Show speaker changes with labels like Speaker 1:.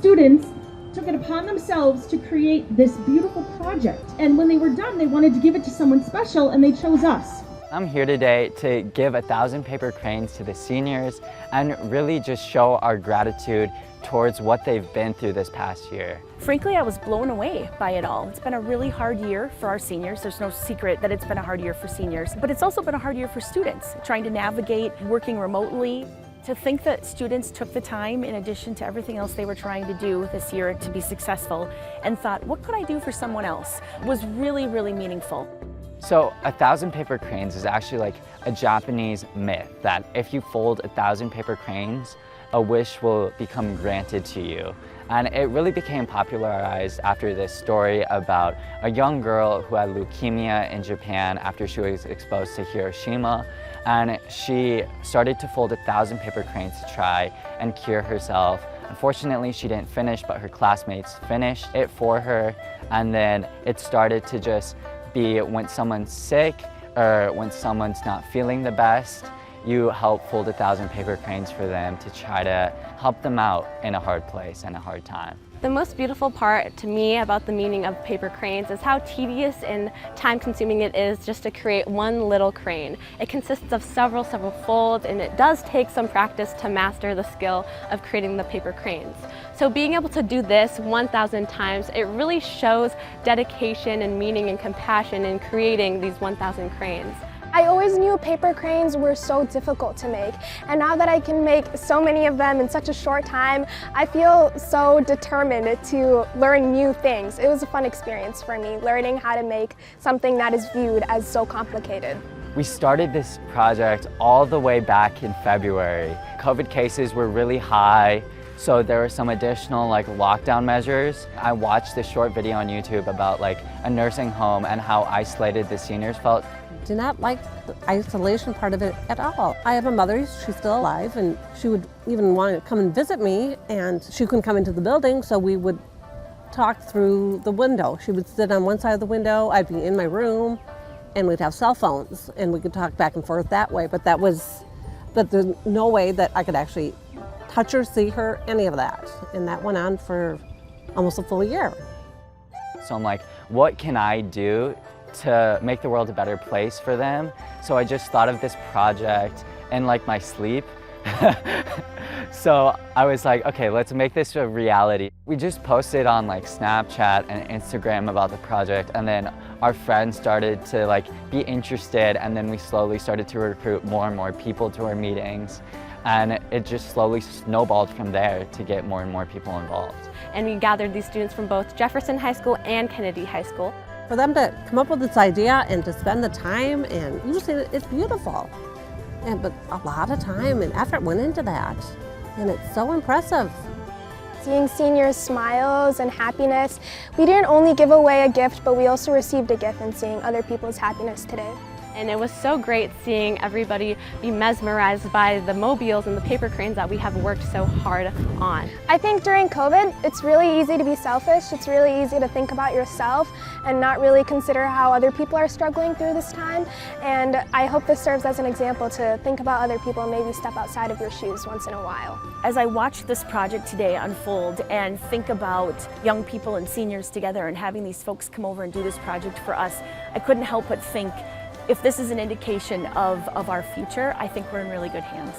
Speaker 1: students took it upon themselves to create this beautiful project. And when they were done, they wanted to give it to someone special, and they chose us.
Speaker 2: I'm here today to give 1,000 paper cranes to the seniors and really just show our gratitude towards what they've been through this past year.
Speaker 3: Frankly, I was blown away by it all. It's been a really hard year for our seniors. There's no secret that it's been a hard year for seniors, but it's also been a hard year for students, trying to navigate working remotely. To think that students took the time, in addition to everything else they were trying to do this year to be successful, and thought, what could I do for someone else, was really, really meaningful.
Speaker 2: So 1,000 paper cranes is actually like a Japanese myth that if you fold 1,000 paper cranes, a wish will become granted to you. And it really became popularized after this story about a young girl who had leukemia in Japan after she was exposed to Hiroshima. And she started to fold 1,000 paper cranes to try and cure herself. Unfortunately, she didn't finish, but her classmates finished it for her. And then it started to just be when someone's sick or when someone's not feeling the best, you help fold 1,000 paper cranes for them to try to help them out in a hard place and a hard time.
Speaker 4: The most beautiful part to me about the meaning of paper cranes is how tedious and time-consuming it is just to create one little crane. It consists of several folds, and it does take some practice to master the skill of creating the paper cranes. So being able to do this 1,000 times, it really shows dedication and meaning and compassion in creating these 1,000 cranes.
Speaker 5: I always knew paper cranes were so difficult to make, and now that I can make so many of them in such a short time, I feel so determined to learn new things. It was a fun experience for me, learning how to make something that is viewed as so complicated.
Speaker 2: We started this project all the way back in February. COVID cases were really high, so there were some additional lockdown measures. I watched this short video on YouTube about a nursing home and how isolated the seniors felt.
Speaker 6: Do not like the isolation part of it at all. I have a mother, she's still alive, and she would even want to come and visit me, and she couldn't come into the building, so we would talk through the window. She would sit on one side of the window, I'd be in my room, and we'd have cell phones, and we could talk back and forth that way, but there's no way that I could actually touch her, see her, any of that. And that went on for almost a full year.
Speaker 2: So I'm like, what can I do to make the world a better place for them? So I just thought of this project in my sleep. So I was like, okay, let's make this a reality. We just posted on Snapchat and Instagram about the project, and then our friends started to be interested, and then we slowly started to recruit more and more people to our meetings. And it just slowly snowballed from there to get more and more people involved.
Speaker 4: And we gathered these students from both Jefferson High School and Kennedy High School.
Speaker 6: For them to come up with this idea and to spend the time, and usually it's beautiful. But a lot of time and effort went into that. And it's so impressive.
Speaker 5: Seeing seniors' smiles and happiness, we didn't only give away a gift, but we also received a gift in seeing other people's happiness today.
Speaker 4: And it was so great seeing everybody be mesmerized by the mobiles and the paper cranes that we have worked so hard on.
Speaker 5: I think during COVID, it's really easy to be selfish. It's really easy to think about yourself and not really consider how other people are struggling through this time. And I hope this serves as an example to think about other people and maybe step outside of your shoes once in a while.
Speaker 3: As I watched this project today unfold and think about young people and seniors together and having these folks come over and do this project for us, I couldn't help but think, if this is an indication of our future, I think we're in really good hands.